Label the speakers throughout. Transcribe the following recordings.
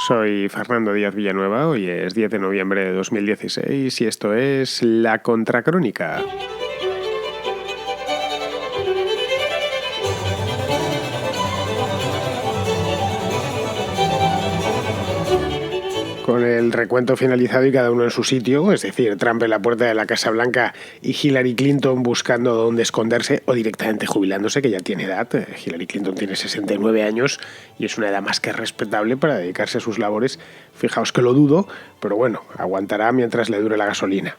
Speaker 1: Soy Fernando Díaz Villanueva, hoy es 10 de noviembre de 2016 y esto es La Contracrónica. Con el recuento finalizado y cada uno en su sitio, es decir, Trump en la puerta de la Casa Blanca y Hillary Clinton buscando dónde esconderse o directamente jubilándose, que ya tiene edad. Hillary Clinton tiene 69 años y es una edad más que respetable para dedicarse a sus labores. Fijaos que lo dudo, pero bueno, aguantará mientras le dure la gasolina.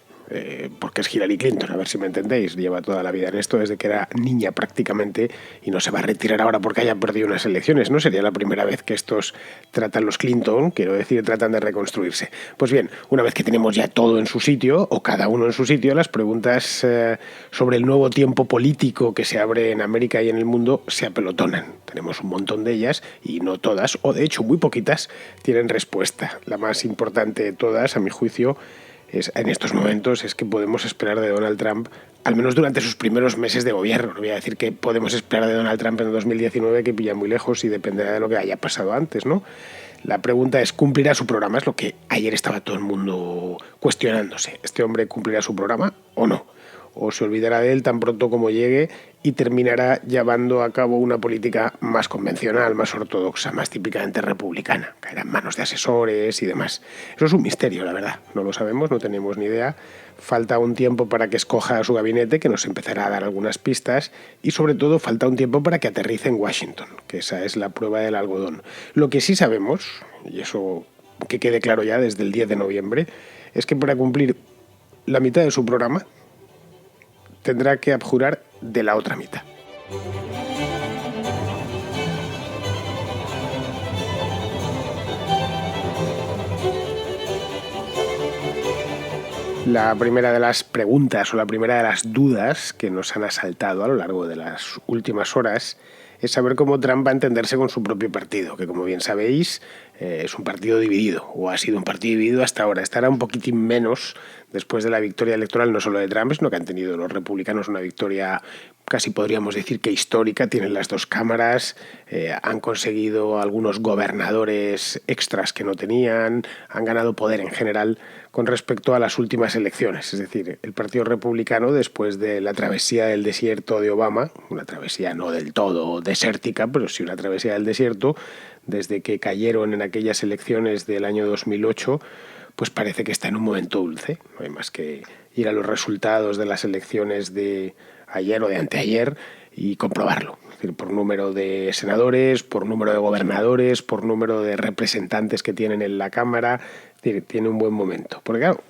Speaker 1: Porque es Hillary Clinton, a ver si me entendéis, lleva toda la vida en esto desde que era niña prácticamente y no se va a retirar ahora porque haya perdido unas elecciones. No sería la primera vez que estos tratan los Clinton, quiero decir, tratan de reconstruirse. Pues bien, una vez que tenemos ya todo en su sitio, o cada uno en su sitio, las preguntas sobre el nuevo tiempo político que se abre en América y en el mundo se apelotonan. Tenemos un montón de ellas y no todas, o de hecho muy poquitas, tienen respuesta. La más importante de todas, a mi juicio, en estos momentos es que podemos esperar de Donald Trump, al menos durante sus primeros meses de gobierno. No voy a decir que podemos esperar de Donald Trump en 2019, que pilla muy lejos y dependerá de lo que haya pasado antes, ¿no? La pregunta es, ¿cumplirá su programa? Es lo que ayer estaba todo el mundo cuestionándose. ¿Este hombre cumplirá su programa o no? ¿O se olvidará de él tan pronto como llegue y terminará llevando a cabo una política más convencional, más ortodoxa, más típicamente republicana? Caerá en manos de asesores y demás. Eso es un misterio, la verdad. No lo sabemos, no tenemos ni idea. Falta un tiempo para que escoja su gabinete, que nos empezará a dar algunas pistas, y sobre todo falta un tiempo para que aterrice en Washington, que esa es la prueba del algodón. Lo que sí sabemos, y eso que quede claro ya desde el 10 de noviembre, es que para cumplir la mitad de su programa tendrá que abjurar de la otra mitad. La primera de las preguntas o la primera de las dudas que nos han asaltado a lo largo de las últimas horas es saber cómo Trump va a entenderse con su propio partido, que como bien sabéis es un partido dividido, o ha sido un partido dividido hasta ahora. Estará un poquitín menos después de la victoria electoral, no solo de Trump, sino que han tenido los republicanos una victoria casi podríamos decir que histórica. Tienen las dos cámaras, han conseguido algunos gobernadores extras que no tenían, han ganado poder en general con respecto a las últimas elecciones. Es decir, el Partido Republicano, después de la travesía del desierto de Obama, una travesía no del todo desértica, pero sí una travesía del desierto, desde que cayeron en aquellas elecciones del año 2008, pues parece que está en un momento dulce. No hay más que ir a los resultados de las elecciones de ayer o de anteayer y comprobarlo. Es decir, por número de senadores, por número de gobernadores, por número de representantes que tienen en la Cámara, es decir, tiene un buen momento. Porque claro,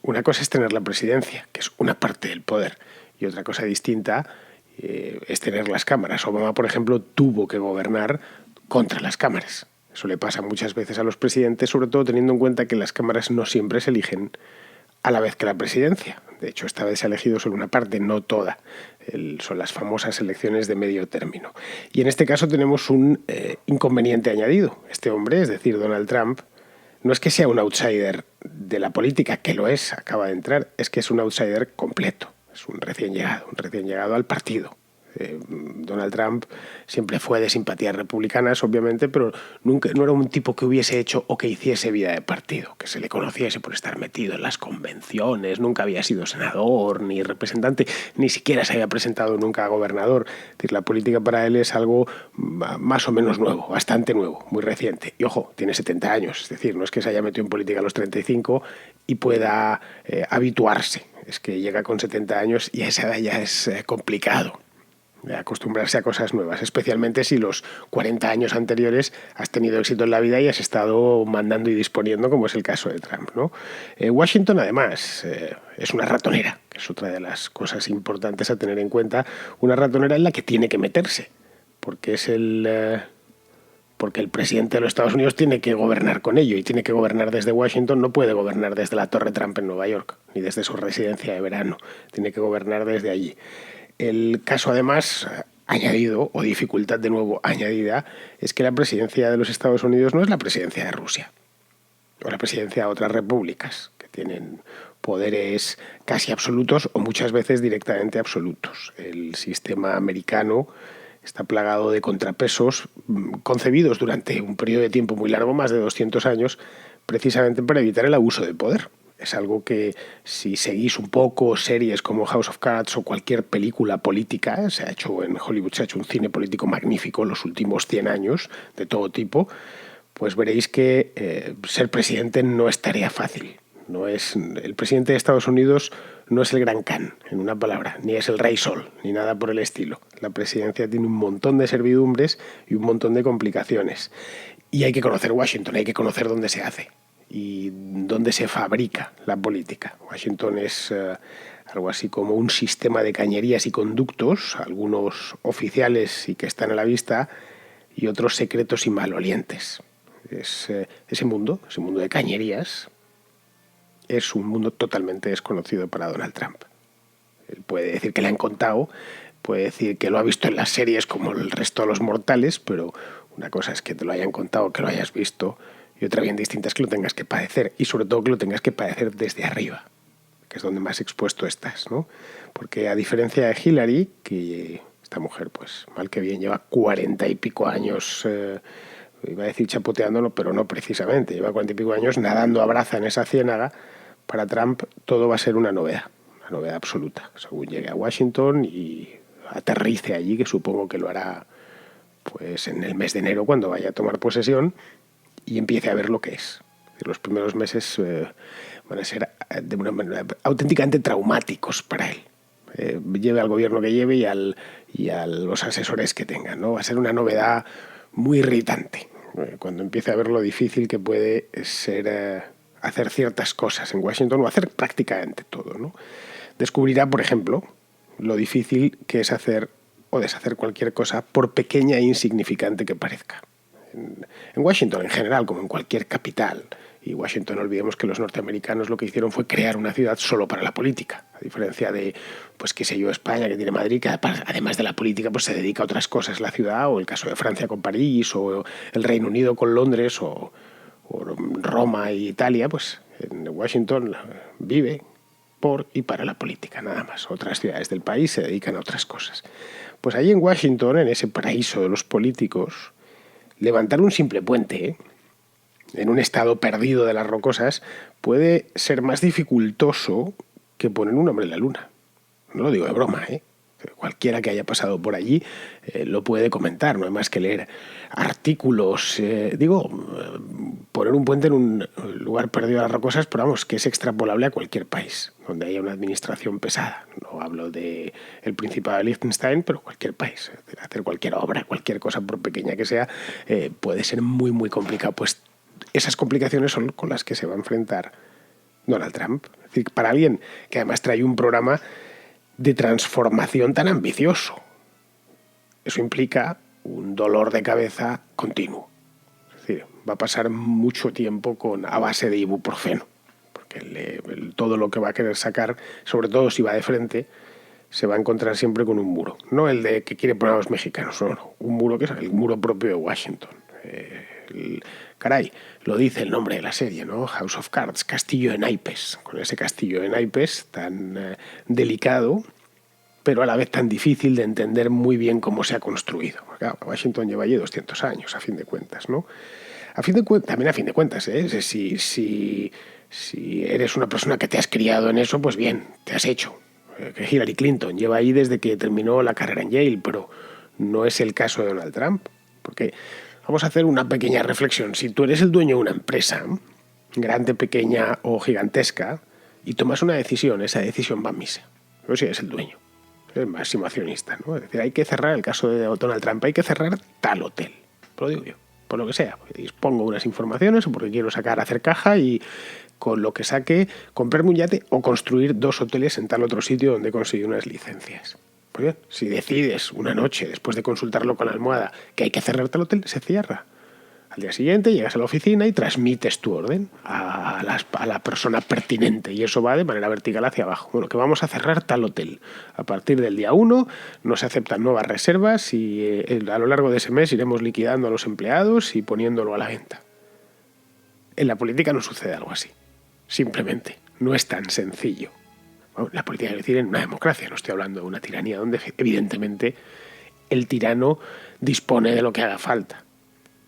Speaker 1: una cosa es tener la presidencia, que es una parte del poder, y otra cosa distinta es tener las cámaras. Obama, por ejemplo, tuvo que gobernar contra las cámaras. Eso le pasa muchas veces a los presidentes, sobre todo teniendo en cuenta que las cámaras no siempre se eligen a la vez que la presidencia. De hecho, esta vez se ha elegido solo una parte, no toda. Son las famosas elecciones de medio término. Y en este caso tenemos un inconveniente añadido. Este hombre, es decir, Donald Trump, no es que sea un outsider de la política, que lo es, acaba de entrar, es que es un outsider completo. Es un recién llegado al partido. Donald Trump siempre fue de simpatías republicanas, obviamente, pero nunca, no era un tipo que hubiese hecho o que hiciese vida de partido, que se le conociese por estar metido en las convenciones, nunca había sido senador ni representante, ni siquiera se había presentado nunca a gobernador. Es decir, la política para él es algo más o menos nuevo, bastante nuevo, muy reciente. Y ojo, tiene 70 años, es decir, no es que se haya metido en política a los 35 y pueda habituarse, es que llega con 70 años y a esa edad ya es complicado acostumbrarse a cosas nuevas, especialmente si los 40 años anteriores has tenido éxito en la vida y has estado mandando y disponiendo, como es el caso de Trump, ¿no? Washington, además, es una ratonera, que es otra de las cosas importantes a tener en cuenta, una ratonera en la que tiene que meterse, porque es porque el presidente de los Estados Unidos tiene que gobernar con ello y tiene que gobernar desde Washington, no puede gobernar desde la Torre Trump en Nueva York, ni desde su residencia de verano, tiene que gobernar desde allí. El caso, además, añadido, o dificultad de nuevo añadida, es que la presidencia de los Estados Unidos no es la presidencia de Rusia, o la presidencia de otras repúblicas, que tienen poderes casi absolutos o muchas veces directamente absolutos. El sistema americano está plagado de contrapesos concebidos durante un periodo de tiempo muy largo, más de 200 años, precisamente para evitar el abuso de poder. Es algo que, si seguís un poco series como House of Cards o cualquier película política, en Hollywood se ha hecho un cine político magnífico en los últimos 100 años, de todo tipo, pues veréis que ser presidente no es tarea fácil. El presidente de Estados Unidos no es el Gran Khan, en una palabra, ni es el Rey Sol, ni nada por el estilo. La presidencia tiene un montón de servidumbres y un montón de complicaciones. Y hay que conocer Washington, hay que conocer dónde se hace y dónde se fabrica la política. Washington es algo así como un sistema de cañerías y conductos, algunos oficiales y que están a la vista, y otros secretos y malolientes. Ese mundo de cañerías, es un mundo totalmente desconocido para Donald Trump. Él puede decir que le han contado, puede decir que lo ha visto en las series como el resto de los mortales, pero una cosa es que te lo hayan contado, que lo hayas visto, y otra bien distinta es que lo tengas que padecer, y sobre todo que lo tengas que padecer desde arriba, que es donde más expuesto estás, ¿no? Porque a diferencia de Hillary, que esta mujer, pues mal que bien, lleva 40 y pico años, iba a decir chapoteándolo, pero no precisamente, lleva 40 y pico años nadando a braza en esa ciénaga. Para Trump todo va a ser una novedad absoluta, según llegue a Washington y aterrice allí, que supongo que lo hará pues en el mes de enero, cuando vaya a tomar posesión, y empiece a ver lo que es. Los primeros meses van a ser de una manera auténticamente traumáticos para él. Lleve al gobierno que lleve y a los asesores que tenga, ¿no? Va a ser una novedad muy irritante cuando empiece a ver lo difícil que puede ser hacer ciertas cosas en Washington, o hacer prácticamente todo, ¿no? Descubrirá, por ejemplo, lo difícil que es hacer o deshacer cualquier cosa, por pequeña e insignificante que parezca. En Washington en general, como en cualquier capital, y Washington, no olvidemos que los norteamericanos lo que hicieron fue crear una ciudad solo para la política, a diferencia de, pues qué sé yo, España, que tiene Madrid, que además de la política pues se dedica a otras cosas la ciudad, o el caso de Francia con París, o el Reino Unido con Londres, o Roma e Italia. Pues en Washington vive por y para la política, nada más. Otras ciudades del país se dedican a otras cosas. Pues allí en Washington, en ese paraíso de los políticos, levantar un simple puente, en un estado perdido de las rocosas, puede ser más dificultoso que poner un hombre en la luna. No lo digo de broma, ¿eh? Cualquiera que haya pasado por allí lo puede comentar, no hay más que leer artículos. Poner un puente en un lugar perdido de las rocosas, pero vamos, que es extrapolable a cualquier país donde haya una administración pesada. No hablo del Principado de Liechtenstein, pero cualquier país. Hacer cualquier obra, cualquier cosa, por pequeña que sea, puede ser muy, muy complicado. Pues esas complicaciones son con las que se va a enfrentar Donald Trump. Es decir, para alguien que además trae un programa de transformación tan ambicioso, eso implica un dolor de cabeza continuo. Es decir, va a pasar mucho tiempo a base de ibuprofeno, porque todo lo que va a querer sacar, sobre todo si va de frente, se va a encontrar siempre con un muro. No el de que quiere poner a los mexicanos, no. Un muro que es el muro propio de Washington. Caray, lo dice el nombre de la serie, ¿no? House of Cards, castillo de naipes. Con ese castillo de naipes tan delicado, pero a la vez tan difícil de entender muy bien cómo se ha construido. Claro, Washington lleva allí 200 años, a fin de cuentas, ¿no? También a fin de cuentas, ¿eh? Si eres una persona que te has criado en eso, pues bien, te has hecho. Que Hillary Clinton lleva ahí desde que terminó la carrera en Yale, pero no es el caso de Donald Trump. Porque vamos a hacer una pequeña reflexión. Si tú eres el dueño de una empresa, grande, pequeña o gigantesca, y tomas una decisión, esa decisión va a misa. No si eres el dueño, el máximo accionista, ¿no? Es decir, hay que cerrar, el caso de Donald Trump, hay que cerrar tal hotel. Lo digo yo, por lo que sea. Dispongo unas informaciones o porque quiero hacer caja y con lo que saque, comprarme un yate o construir 2 hoteles en tal otro sitio donde he conseguido unas licencias. Pues bien, si decides una noche, después de consultarlo con la almohada, que hay que cerrar tal hotel, se cierra. Al día siguiente llegas a la oficina y transmites tu orden a la persona pertinente, y eso va de manera vertical hacia abajo. Bueno, que vamos a cerrar tal hotel. A partir del día 1 no se aceptan nuevas reservas y a lo largo de ese mes iremos liquidando a los empleados y poniéndolo a la venta. En la política no sucede algo así. Simplemente no es tan sencillo. Bueno, la política, es decir, en una democracia, no estoy hablando de una tiranía donde evidentemente el tirano dispone de lo que haga falta.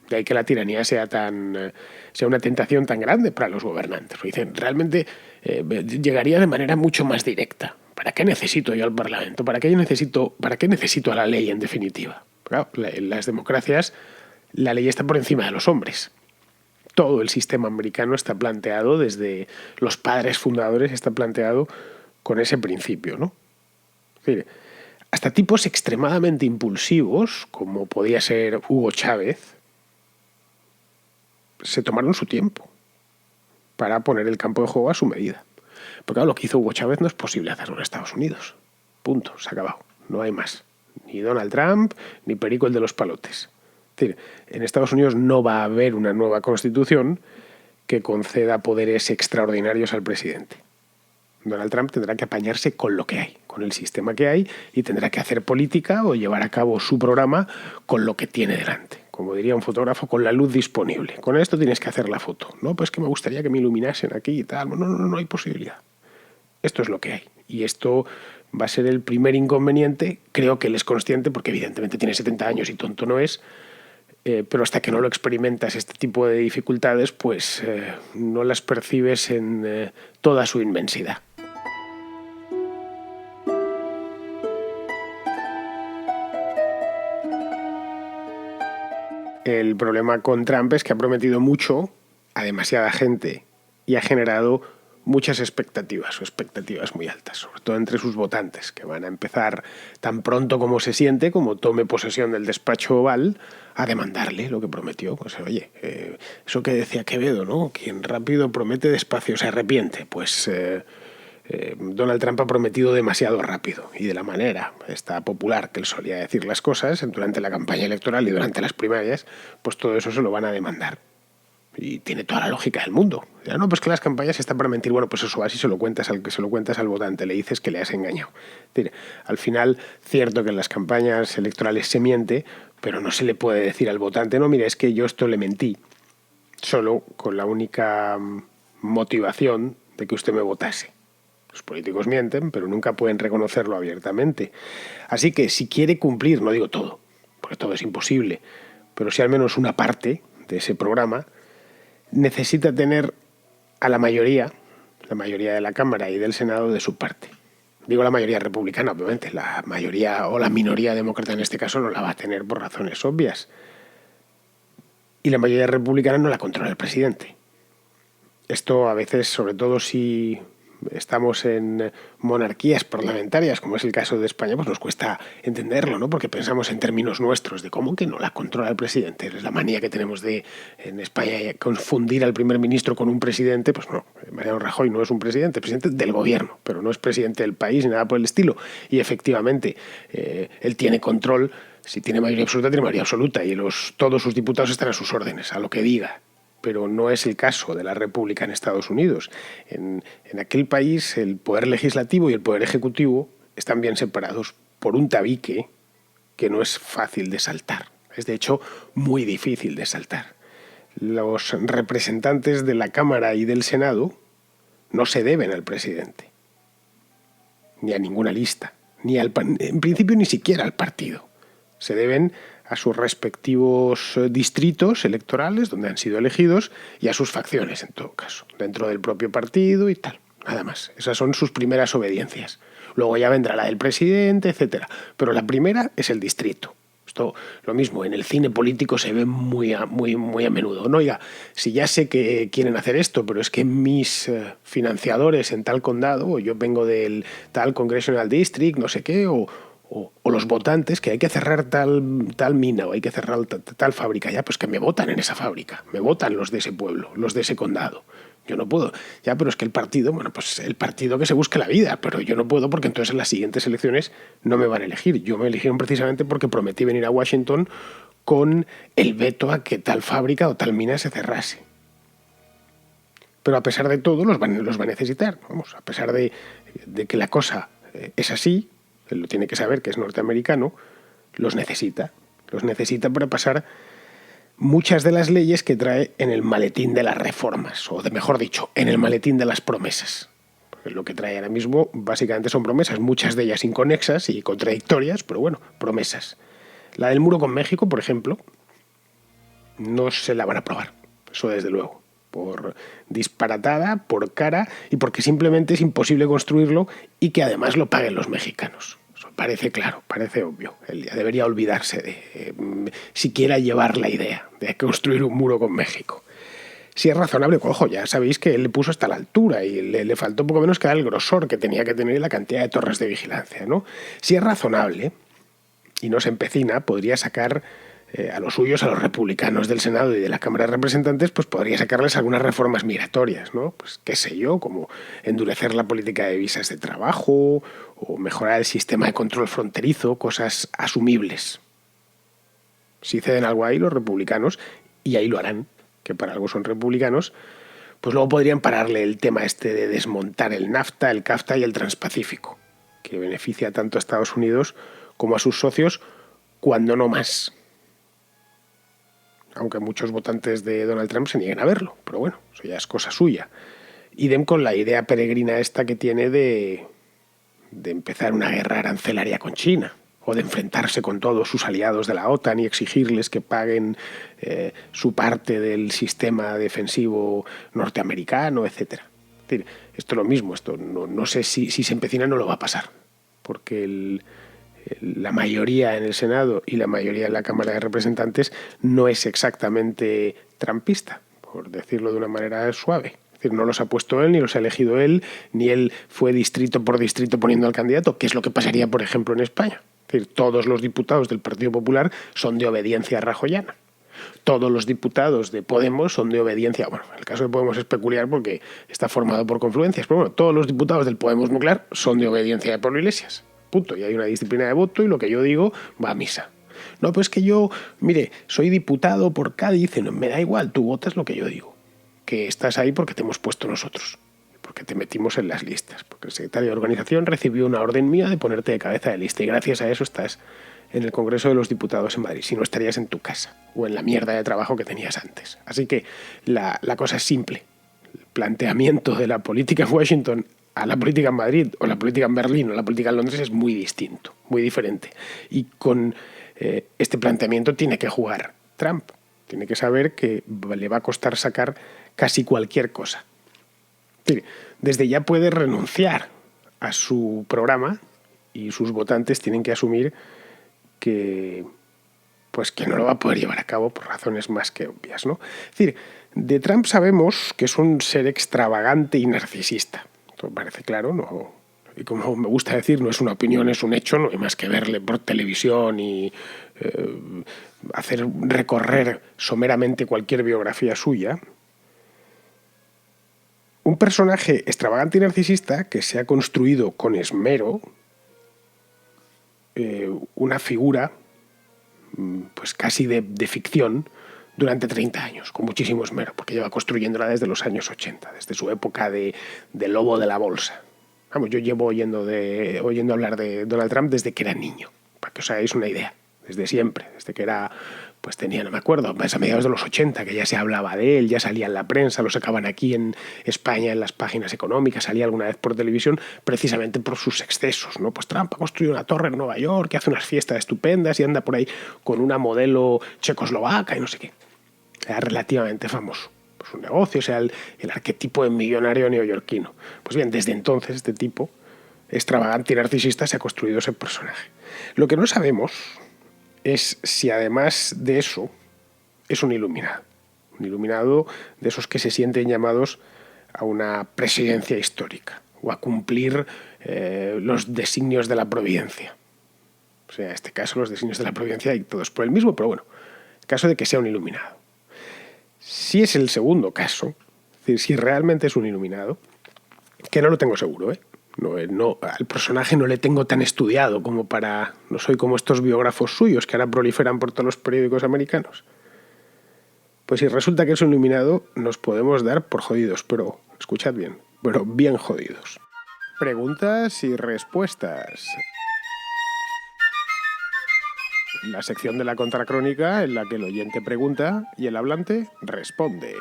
Speaker 1: De ahí que la tiranía sea una tentación tan grande para los gobernantes. Dicen, realmente llegaría de manera mucho más directa. ¿Para qué necesito yo al Parlamento? ¿Para qué necesito a la ley, en definitiva? Claro, en las democracias la ley está por encima de los hombres. Todo el sistema americano está planteado, desde los padres fundadores, está planteado con ese principio, ¿no? Es decir, hasta tipos extremadamente impulsivos, como podía ser Hugo Chávez, se tomaron su tiempo para poner el campo de juego a su medida. Porque claro, lo que hizo Hugo Chávez no es posible hacerlo en Estados Unidos. Punto, se ha acabado. No hay más. Ni Donald Trump, ni Perico el de los palotes. Es decir, en Estados Unidos no va a haber una nueva constitución que conceda poderes extraordinarios al presidente. Donald Trump tendrá que apañarse con lo que hay, con el sistema que hay, y tendrá que hacer política o llevar a cabo su programa con lo que tiene delante. Como diría un fotógrafo, con la luz disponible. Con esto tienes que hacer la foto. No, pues que me gustaría que me iluminasen aquí y tal. No hay posibilidad. Esto es lo que hay. Y esto va a ser el primer inconveniente. Creo que él es consciente, porque evidentemente tiene 70 años y tonto no es. Pero hasta que no lo experimentas, este tipo de dificultades, pues no las percibes en toda su inmensidad. El problema con Trump es que ha prometido mucho a demasiada gente y ha generado muchas expectativas, o expectativas muy altas, sobre todo entre sus votantes, que van a empezar tan pronto como se siente, como tome posesión del despacho Oval, a demandarle lo que prometió. Pues oye, eso que decía Quevedo, ¿no? Quien rápido promete, despacio se arrepiente. Pues Donald Trump ha prometido demasiado rápido y de la manera esta popular que él solía decir las cosas durante la campaña electoral y durante las primarias, pues todo eso se lo van a demandar. Y tiene toda la lógica del mundo. Ya, no, pues que las campañas están para mentir. Bueno, pues eso va, si se lo cuentas al votante, le dices que le has engañado. Es decir, al final, cierto que en las campañas electorales se miente, pero no se le puede decir al votante, no, mire, es que yo esto le mentí, solo con la única motivación de que usted me votase. Los políticos mienten, pero nunca pueden reconocerlo abiertamente. Así que si quiere cumplir, no digo todo, porque todo es imposible, pero si al menos una parte de ese programa, necesita tener a la mayoría de la Cámara y del Senado de su parte. Digo la mayoría republicana, obviamente. La mayoría o la minoría demócrata en este caso no la va a tener por razones obvias. Y la mayoría republicana no la controla el presidente. Esto a veces, sobre todo si estamos en monarquías parlamentarias, como es el caso de España, pues nos cuesta entenderlo, ¿no? Porque pensamos en términos nuestros de cómo que no la controla el presidente. Es la manía que tenemos de, en España, confundir al primer ministro con un presidente. Pues no, Mariano Rajoy no es un presidente, es presidente del gobierno, pero no es presidente del país ni nada por el estilo. Y efectivamente, él tiene control. Si tiene mayoría absoluta, tiene mayoría absoluta, y todos sus diputados están a sus órdenes, a lo que diga. Pero no es el caso de la República en Estados Unidos. En aquel país el poder legislativo y el poder ejecutivo están bien separados por un tabique que no es fácil de saltar. Es de hecho muy difícil de saltar. Los representantes de la Cámara y del Senado no se deben al presidente, ni a ninguna lista, en principio ni siquiera al partido. Se deben a sus respectivos distritos electorales donde han sido elegidos y a sus facciones, en todo caso, dentro del propio partido y tal, nada más. Esas son sus primeras obediencias. Luego ya vendrá la del presidente, etcétera. Pero la primera es el distrito. Esto, lo mismo, en el cine político se ve muy a menudo. No, oiga, si ya sé que quieren hacer esto, pero es que mis financiadores en tal condado, o yo vengo del tal Congressional District, no sé qué, o los votantes, que hay que cerrar tal mina o hay que cerrar tal fábrica, ya pues que me votan en esa fábrica, me votan los de ese pueblo, los de ese condado. Yo no puedo, ya, pero es que el partido, bueno, pues el partido que se busque la vida, pero yo no puedo porque entonces en las siguientes elecciones no me van a elegir. Yo me eligieron precisamente porque prometí venir a Washington con el veto a que tal fábrica o tal mina se cerrase. Pero a pesar de todo los va a necesitar, vamos, a pesar de que la cosa es así, él lo tiene que saber, que es norteamericano, los necesita para pasar muchas de las leyes que trae en el maletín de las reformas, o mejor dicho, en el maletín de las promesas. Porque lo que trae ahora mismo básicamente son promesas, muchas de ellas inconexas y contradictorias, pero bueno, promesas. La del muro con México, por ejemplo, no se la van a aprobar. Eso desde luego. Por disparatada, por cara y porque simplemente es imposible construirlo y que además lo paguen los mexicanos. Eso parece claro, parece obvio. Él ya debería olvidarse de siquiera llevar la idea de construir un muro con México. Si es razonable, ojo, ya sabéis que él le puso hasta la altura y le faltó poco menos que dar el grosor que tenía que tener y la cantidad de torres de vigilancia, ¿no? Si es razonable y no se empecina, podría sacar a los suyos, a los republicanos del Senado y de la Cámara de Representantes, pues podría sacarles algunas reformas migratorias, ¿no? Pues qué sé yo, como endurecer la política de visas de trabajo o mejorar el sistema de control fronterizo, cosas asumibles. Si ceden algo ahí los republicanos, y ahí lo harán, que para algo son republicanos, pues luego podrían pararle el tema este de desmontar el NAFTA, el CAFTA y el Transpacífico, que beneficia tanto a Estados Unidos como a sus socios, cuando no más. Aunque muchos votantes de Donald Trump se nieguen a verlo, pero bueno, eso ya es cosa suya. Idem con la idea peregrina esta que tiene de empezar una guerra arancelaria con China, o de enfrentarse con todos sus aliados de la OTAN y exigirles que paguen su parte del sistema defensivo norteamericano, etc. Es decir, esto es lo mismo, esto no sé si se empecina no lo va a pasar, porque la mayoría en el Senado y la mayoría en la Cámara de Representantes no es exactamente trumpista, por decirlo de una manera suave. Es decir, no los ha puesto él, ni los ha elegido él, ni él fue distrito por distrito poniendo al candidato, que es lo que pasaría, por ejemplo, en España. Es decir, todos los diputados del Partido Popular son de obediencia rajoyana. Todos los diputados de Podemos son de obediencia... Bueno, el caso de Podemos es peculiar porque está formado por confluencias, pero bueno, todos los diputados del Podemos nuclear son de obediencia de Pablo Iglesias. Punto. Y hay una disciplina de voto y lo que yo digo va a misa. No, pues que yo, mire, soy diputado por Cádiz, no, me da igual, tú votas lo que yo digo. Que estás ahí porque te hemos puesto nosotros, porque te metimos en las listas, porque el secretario de organización recibió una orden mía de ponerte de cabeza de lista y gracias a eso estás en el Congreso de los Diputados en Madrid, si no estarías en tu casa o en la mierda de trabajo que tenías antes. Así que la cosa es simple. El planteamiento de la política en Washington a la política en Madrid o la política en Berlín o la política en Londres es muy distinto, muy diferente. Y con este planteamiento tiene que jugar Trump. Tiene que saber que le va a costar sacar casi cualquier cosa. Desde ya puede renunciar a su programa y sus votantes tienen que asumir que no lo va a poder llevar a cabo por razones más que obvias, ¿no? Es decir, de Trump sabemos que es un ser extravagante y narcisista. Esto parece claro, ¿no? Y como me gusta decir, no es una opinión, es un hecho, no hay más que verle por televisión y hacer recorrer someramente cualquier biografía suya. Un personaje extravagante y narcisista que se ha construido con esmero una figura pues casi de ficción durante 30 años, con muchísimo esmero, porque lleva construyéndola desde los años 80, desde su época de lobo de la bolsa. Vamos, yo llevo oyendo hablar de Donald Trump desde que era niño, para que os hagáis una idea, desde siempre, desde que era, pues tenía, no me acuerdo, pues a mediados de los 80, que ya se hablaba de él, ya salía en la prensa, lo sacaban aquí en España en las páginas económicas, salía alguna vez por televisión, precisamente por sus excesos, ¿no? Pues Trump ha construido una torre en Nueva York, que hace unas fiestas estupendas y anda por ahí con una modelo checoslovaca y no sé qué. Era relativamente famoso. Pues un negocio, o sea, el arquetipo de millonario neoyorquino. Pues bien, desde entonces este tipo, extravagante y narcisista, se ha construido ese personaje. Lo que no sabemos es si además de eso es un iluminado. Un iluminado de esos que se sienten llamados a una presidencia histórica o a cumplir los designios de la providencia. O sea, en este caso los designios de la providencia y todos por el mismo, pero bueno, el caso de que sea un iluminado. Si es el segundo caso, es decir, si realmente es un iluminado, que no lo tengo seguro, No, al personaje no le tengo tan estudiado como para... No soy como estos biógrafos suyos que ahora proliferan por todos los periódicos americanos. Pues si resulta que es un iluminado, nos podemos dar por jodidos, pero escuchad bien, pero bien jodidos. Preguntas y respuestas. La sección de la contracrónica en la que el oyente pregunta y el hablante responde.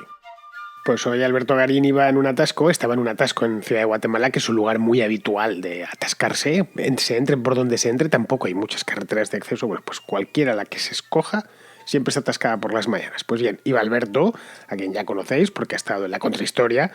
Speaker 1: Pues hoy Alberto Garín estaba en un atasco en Ciudad de Guatemala, que es un lugar muy habitual de atascarse. Se entre por donde se entre, tampoco hay muchas carreteras de acceso. Bueno, pues cualquiera la que se escoja siempre está atascada por las mañanas. Pues bien, iba Alberto, a quien ya conocéis porque ha estado en la contrahistoria,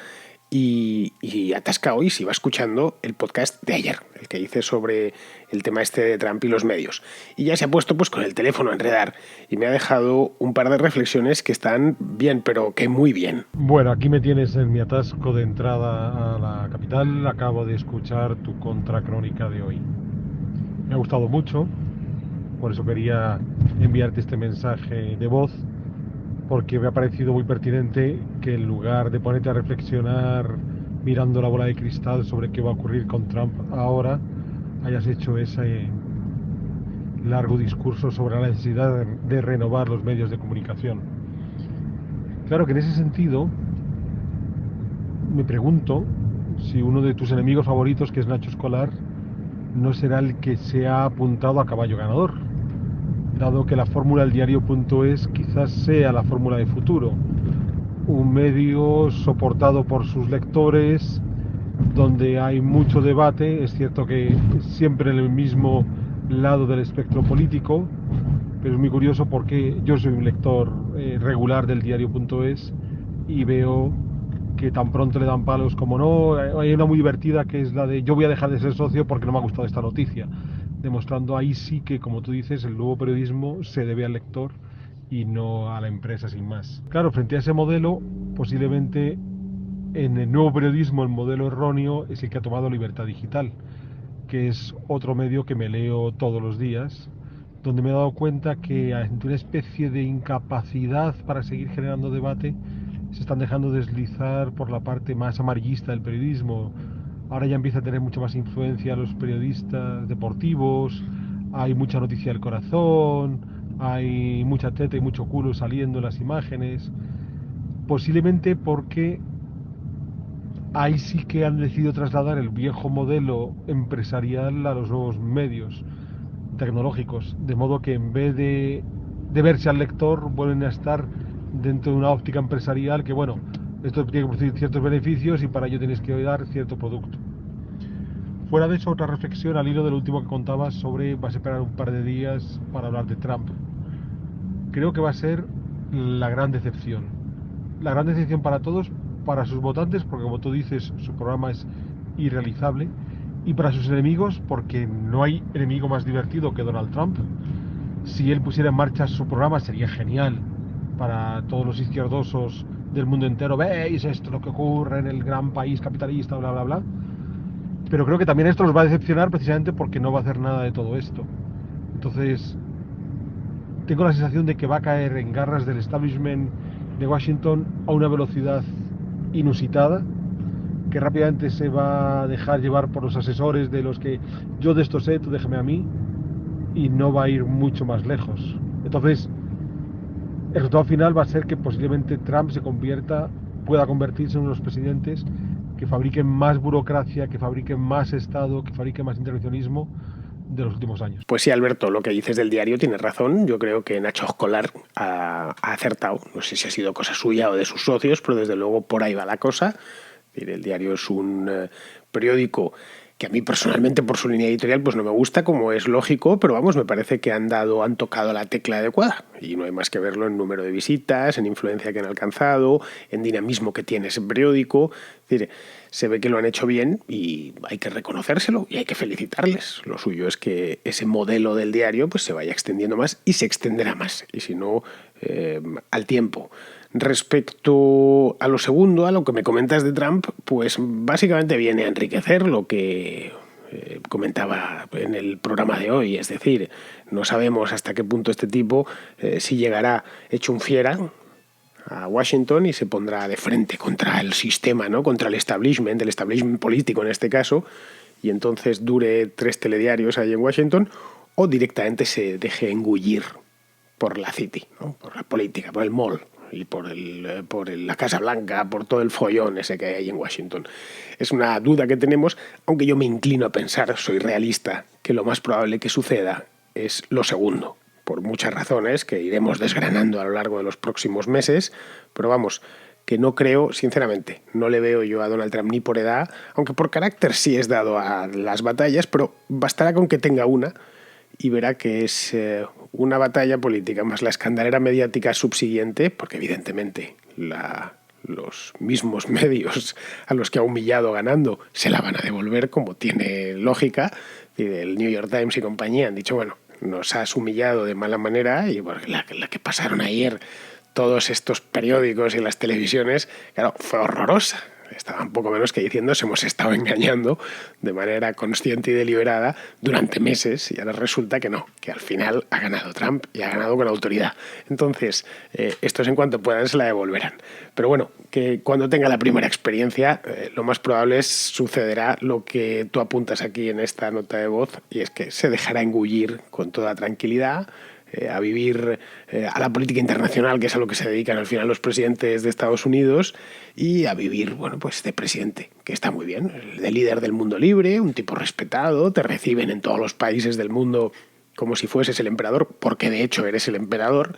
Speaker 1: y atasca hoy si va escuchando el podcast de ayer, el que hice sobre el tema este de Trump y los medios. Y ya se ha puesto pues con el teléfono a enredar y me ha dejado un par de reflexiones que están bien, pero que muy bien.
Speaker 2: Bueno, aquí me tienes en mi atasco de entrada a la capital. Acabo de escuchar tu contracrónica de hoy. Me ha gustado mucho, por eso quería enviarte este mensaje de voz, porque me ha parecido muy pertinente que en lugar de ponerte a reflexionar mirando la bola de cristal sobre qué va a ocurrir con Trump ahora, hayas hecho ese largo discurso sobre la necesidad de renovar los medios de comunicación. Claro que en ese sentido me pregunto si uno de tus enemigos favoritos, que es Nacho Escolar, no será el que se ha apuntado a caballo ganador, dado que la fórmula del diario.es quizás sea la fórmula de futuro, un medio soportado por sus lectores, donde hay mucho debate. Es cierto que siempre en el mismo lado del espectro político, pero es muy curioso porque yo soy un lector regular del diario.es y veo que tan pronto le dan palos como no. Hay una muy divertida que es la de yo voy a dejar de ser socio porque no me ha gustado esta noticia, demostrando ahí sí que, como tú dices, el nuevo periodismo se debe al lector y no a la empresa sin más. Claro, frente a ese modelo, posiblemente en el nuevo periodismo el modelo erróneo es el que ha tomado Libertad Digital, que es otro medio que me leo todos los días, donde me he dado cuenta que ante una especie de incapacidad para seguir generando debate, se están dejando deslizar por la parte más amarillista del periodismo. Ahora ya empieza a tener mucha más influencia los periodistas deportivos, hay mucha noticia del corazón, hay mucha teta y mucho culo saliendo en las imágenes, posiblemente porque ahí sí que han decidido trasladar el viejo modelo empresarial a los nuevos medios tecnológicos, de modo que en vez de verse al lector, vuelven a estar dentro de una óptica empresarial que, bueno, esto tiene que producir ciertos beneficios y para ello tienes que dar cierto producto. Fuera de eso, otra reflexión al hilo del último que contabas sobre vas a esperar un par de días para hablar de Trump. Creo que va a ser la gran decepción. La gran decepción para todos, para sus votantes, porque como tú dices, su programa es irrealizable, y para sus enemigos, porque no hay enemigo más divertido que Donald Trump. Si él pusiera en marcha su programa sería genial para todos los izquierdosos del mundo entero. ¿Veis esto lo que ocurre en el gran país capitalista, bla, bla, bla? Pero creo que también esto los va a decepcionar precisamente porque no va a hacer nada de todo esto. Entonces, tengo la sensación de que va a caer en garras del establishment de Washington a una velocidad inusitada, que rápidamente se va a dejar llevar por los asesores de los que yo de esto sé, tú déjame a mí, y no va a ir mucho más lejos. Entonces, el resultado final va a ser que posiblemente Trump pueda convertirse en uno de los presidentes que fabriquen más burocracia, que fabriquen más Estado, que fabriquen más intervencionismo de los últimos años.
Speaker 1: Pues sí, Alberto, lo que dices del diario tienes razón. Yo creo que Nacho Escolar ha acertado. No sé si ha sido cosa suya o de sus socios, pero desde luego por ahí va la cosa. El diario es un periódico que a mí personalmente por su línea editorial pues no me gusta, como es lógico, pero vamos, me parece que han tocado la tecla adecuada y no hay más que verlo en número de visitas, en influencia que han alcanzado, en dinamismo que tiene ese periódico. Es decir, se ve que lo han hecho bien y hay que reconocérselo y hay que felicitarles. Lo suyo es que ese modelo del diario pues se vaya extendiendo más y se extenderá más, y si no, al tiempo. Respecto a lo segundo, a lo que me comentas de Trump, pues básicamente viene a enriquecer lo que comentaba en el programa de hoy. Es decir, no sabemos hasta qué punto este tipo si llegará hecho un fiera a Washington y se pondrá de frente contra el sistema, ¿no? Contra el establishment político en este caso, y entonces dure 3 telediarios ahí en Washington, o directamente se deje engullir por la City, ¿no? Por la política, por el mall y por la Casa Blanca, por todo el follón ese que hay ahí en Washington. Es una duda que tenemos, aunque yo me inclino a pensar, soy realista, que lo más probable que suceda es lo segundo, por muchas razones que iremos desgranando a lo largo de los próximos meses, pero vamos, que no creo, sinceramente, no le veo yo a Donald Trump ni por edad, aunque por carácter sí es dado a las batallas, pero bastará con que tenga una y verá que es una batalla política más la escandalera mediática subsiguiente, porque evidentemente los mismos medios a los que ha humillado ganando se la van a devolver, como tiene lógica. El New York Times y compañía han dicho, bueno, nos has humillado de mala manera, y bueno, la que pasaron ayer todos estos periódicos y las televisiones, claro, fue horrorosa. Estaban poco menos que diciendo se hemos estado engañando de manera consciente y deliberada durante meses, y ahora resulta que no, que al final ha ganado Trump y ha ganado con autoridad. Entonces, estos en cuanto puedan se la devolverán. Pero bueno, que cuando tenga la primera experiencia, lo más probable es sucederá lo que tú apuntas aquí en esta nota de voz, y es que se dejará engullir con toda tranquilidad, a vivir a la política internacional, que es a lo que se dedican al final los presidentes de Estados Unidos, y a vivir, bueno, pues de presidente, que está muy bien, de líder del mundo libre, un tipo respetado, te reciben en todos los países del mundo como si fueses el emperador, porque de hecho eres el emperador.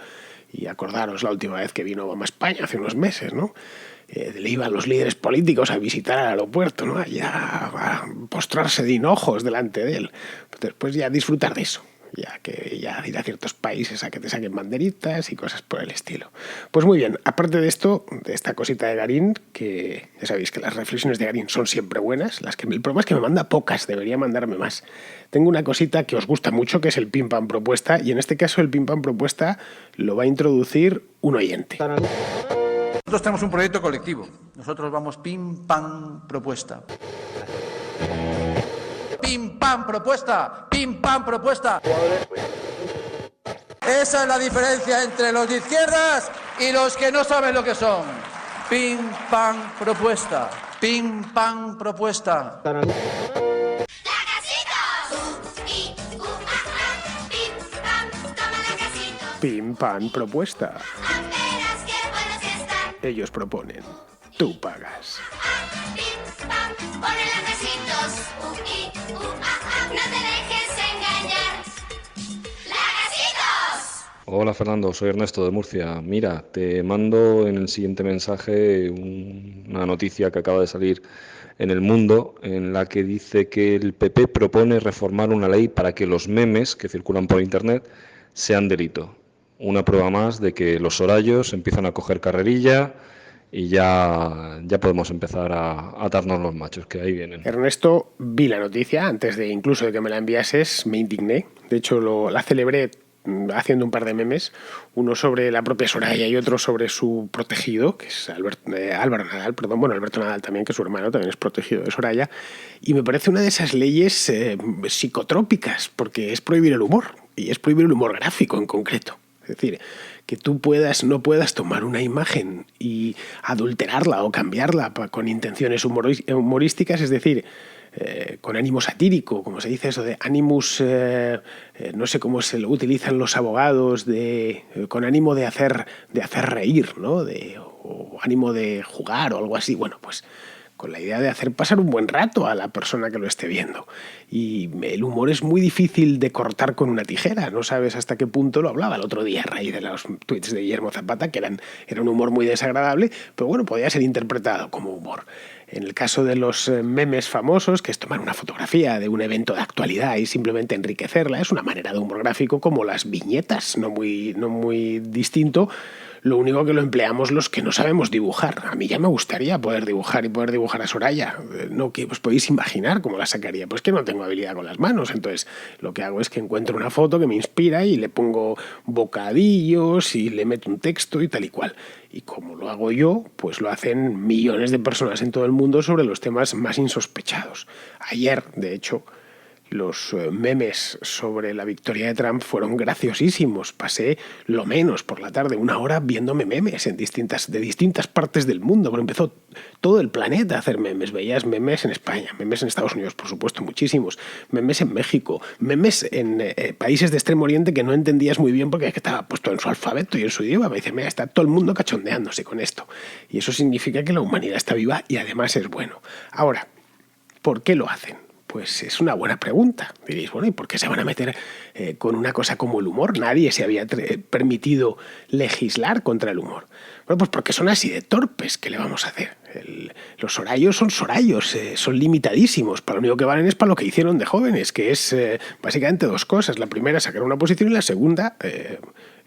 Speaker 1: Y acordaros la última vez que vino Obama a España, hace unos meses, ¿no? Le iban los líderes políticos a visitar al aeropuerto, ¿no? Allá a postrarse de hinojos delante de él. Después ya disfrutar de eso. Ya ir a ciertos países a que te saquen banderitas y cosas por el estilo. Pues muy bien, aparte de esto, de esta cosita de Garín, que ya sabéis que las reflexiones de Garín son siempre buenas, el problema es que me manda pocas, debería mandarme más. Tengo una cosita que os gusta mucho, que es el Pim Pam Propuesta, y en este caso el Pim Pam Propuesta lo va a introducir un oyente.
Speaker 3: Nosotros tenemos un proyecto colectivo, nosotros vamos Pim Pam Propuesta. Pim Pam Propuesta, Pim Pam Propuesta. Esa es la diferencia entre los de izquierdas y los que no saben lo que son. Pim Pam Propuesta, Pim Pam Propuesta.
Speaker 1: Pim Pam Propuesta. Ellos proponen, tú pagas.
Speaker 4: Hola Fernando, soy Ernesto de Murcia. Mira, te mando en el siguiente mensaje una noticia que acaba de salir en El Mundo, en la que dice que el PP propone reformar una ley para que los memes que circulan por Internet sean delito. Una prueba más de que los sorayos empiezan a coger carrerilla y ya podemos empezar a atarnos los machos, que ahí vienen.
Speaker 1: Ernesto, vi la noticia, antes de incluso de que me la enviases, me indigné. De hecho, la celebré haciendo un par de memes, uno sobre la propia Soraya y otro sobre su protegido, que es Álvaro Nadal, Alberto Nadal también, que su hermano también es protegido de Soraya, y me parece una de esas leyes psicotrópicas, porque es prohibir el humor, y es prohibir el humor gráfico en concreto. Es decir, que tú no puedas tomar una imagen y adulterarla o cambiarla con intenciones humorísticas, es decir, con ánimo satírico, como se dice eso de animus, no sé cómo se lo utilizan los abogados, con ánimo de hacer reír, ¿no? O ánimo de jugar o algo así. Bueno, pues con la idea de hacer pasar un buen rato a la persona que lo esté viendo. Y el humor es muy difícil de cortar con una tijera, no sabes hasta qué punto. Lo hablaba el otro día a raíz de los tweets de Guillermo Zapata, que era un humor muy desagradable, pero bueno, podía ser interpretado como humor. En el caso de los memes famosos, que es tomar una fotografía de un evento de actualidad y simplemente enriquecerla, es una manera de humor gráfico como las viñetas, no muy distinto. Lo único que lo empleamos los que no sabemos dibujar. A mí ya me gustaría poder dibujar a Soraya. No, que os podéis imaginar cómo la sacaría. Pues que no tengo habilidad con las manos. Entonces lo que hago es que encuentro una foto que me inspira y le pongo bocadillos y le meto un texto y tal y cual. Y como lo hago yo, pues lo hacen millones de personas en todo el mundo sobre los temas más insospechados. Ayer, de hecho, los memes sobre la victoria de Trump fueron graciosísimos. Pasé lo menos por la tarde 1 hora viéndome memes de distintas partes del mundo. Pero empezó todo el planeta a hacer memes. Veías memes en España, memes en Estados Unidos, por supuesto, muchísimos. Memes en México, memes en países de Extremo Oriente que no entendías muy bien porque estaba puesto en su alfabeto y en su idioma. Me dice, mira, está todo el mundo cachondeándose con esto. Y eso significa que la humanidad está viva y además es bueno. Ahora, ¿por qué lo hacen? Pues es una buena pregunta. Diréis, bueno, ¿y por qué se van a meter con una cosa como el humor? Nadie se había permitido legislar contra el humor. Bueno, pues porque son así de torpes. ¿Qué le vamos a hacer? Los sorayos son sorayos, son limitadísimos. Para lo único que valen es para lo que hicieron de jóvenes, que es básicamente dos cosas. La primera, sacar una oposición, y la segunda,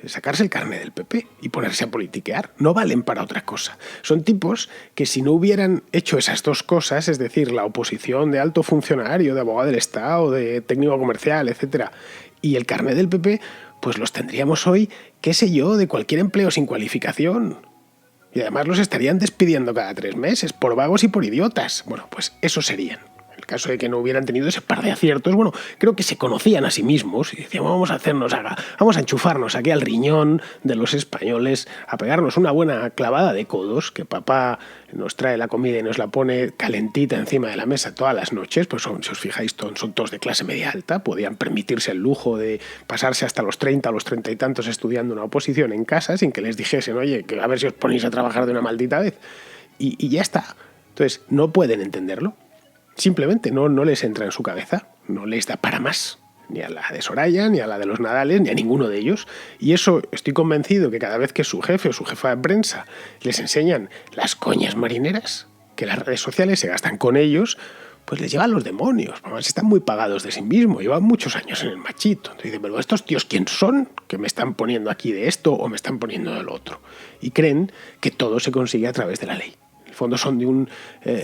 Speaker 1: sacarse el carné del PP y ponerse a politiquear. No valen para otra cosa. Son tipos que si no hubieran hecho esas dos cosas, es decir, la oposición de alto funcionario, de abogado del Estado, de técnico comercial, etcétera, y el carné del PP, pues los tendríamos hoy, qué sé yo, de cualquier empleo sin cualificación. Y además los estarían despidiendo cada 3 meses, por vagos y por idiotas. Bueno, pues eso serían. En el caso de que no hubieran tenido ese par de aciertos, bueno, creo que se conocían a sí mismos y decían, vamos a enchufarnos aquí al riñón de los españoles, a pegarnos una buena clavada de codos, que papá nos trae la comida y nos la pone calentita encima de la mesa todas las noches, pues si os fijáis, son todos de clase media alta, podían permitirse el lujo de pasarse hasta los 30 o los 30 y tantos estudiando una oposición en casa sin que les dijesen, oye, que a ver si os ponéis a trabajar de una maldita vez. Y ya está. Entonces, no pueden entenderlo. Simplemente no les entra en su cabeza, no les da para más, ni a la de Soraya, ni a la de los Nadales, ni a ninguno de ellos. Y eso estoy convencido que cada vez que su jefe o su jefa de prensa les enseñan las coñas marineras, que las redes sociales se gastan con ellos, pues les llevan los demonios. Además, están muy pagados de sí mismos, llevan muchos años en el machito. Entonces dicen, pero estos tíos, ¿quién son? Que me están poniendo aquí de esto o me están poniendo del otro. Y creen que todo se consigue a través de la ley. Fondo son de un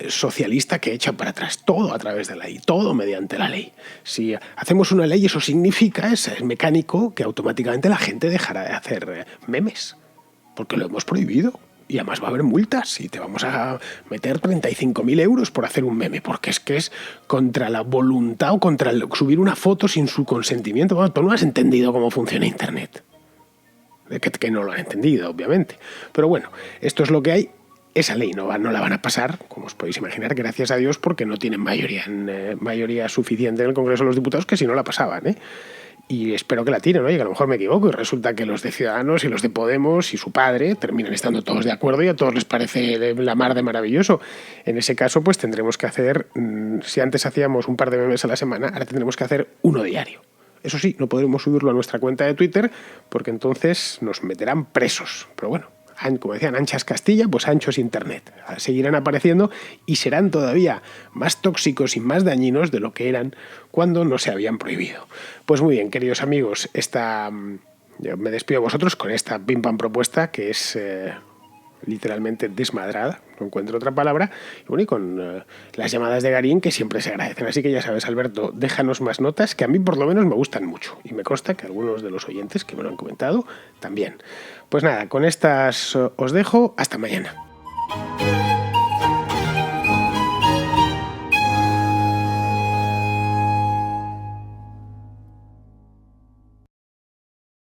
Speaker 1: socialista que echa para atrás todo a través de la ley, todo mediante la ley. Si hacemos una ley, eso significa, es mecánico, que automáticamente la gente dejará de hacer memes, porque lo hemos prohibido. Y además va a haber multas y te vamos a meter 35.000 euros por hacer un meme, porque es que es contra la voluntad o contra subir una foto sin su consentimiento. Bueno, tú no has entendido cómo funciona Internet. Que no lo han entendido, obviamente. Pero bueno, esto es lo que hay. Esa ley no la van a pasar, como os podéis imaginar, gracias a Dios, porque no tienen mayoría suficiente en el Congreso de los Diputados, que si no la pasaban, ¿eh? Y espero que la tiren, oye, que a lo mejor me equivoco y resulta que los de Ciudadanos y los de Podemos y su padre terminan estando todos de acuerdo y a todos les parece la mar de maravilloso. En ese caso, pues tendremos que hacer, si antes hacíamos un par de memes a la semana, ahora tendremos que hacer uno diario. Eso sí, no podremos subirlo a nuestra cuenta de Twitter porque entonces nos meterán presos, pero bueno. Como decían, anchas Castilla, pues anchos Internet. Seguirán apareciendo y serán todavía más tóxicos y más dañinos de lo que eran cuando no se habían prohibido. Pues muy bien, queridos amigos, yo me despido de vosotros con esta pim pam propuesta que es literalmente desmadrada, no encuentro otra palabra, y bueno, y con las llamadas de Garín que siempre se agradecen. Así que ya sabes, Alberto, déjanos más notas que a mí por lo menos me gustan mucho y me consta que algunos de los oyentes que me lo han comentado también. Pues nada, con estas os dejo, hasta mañana.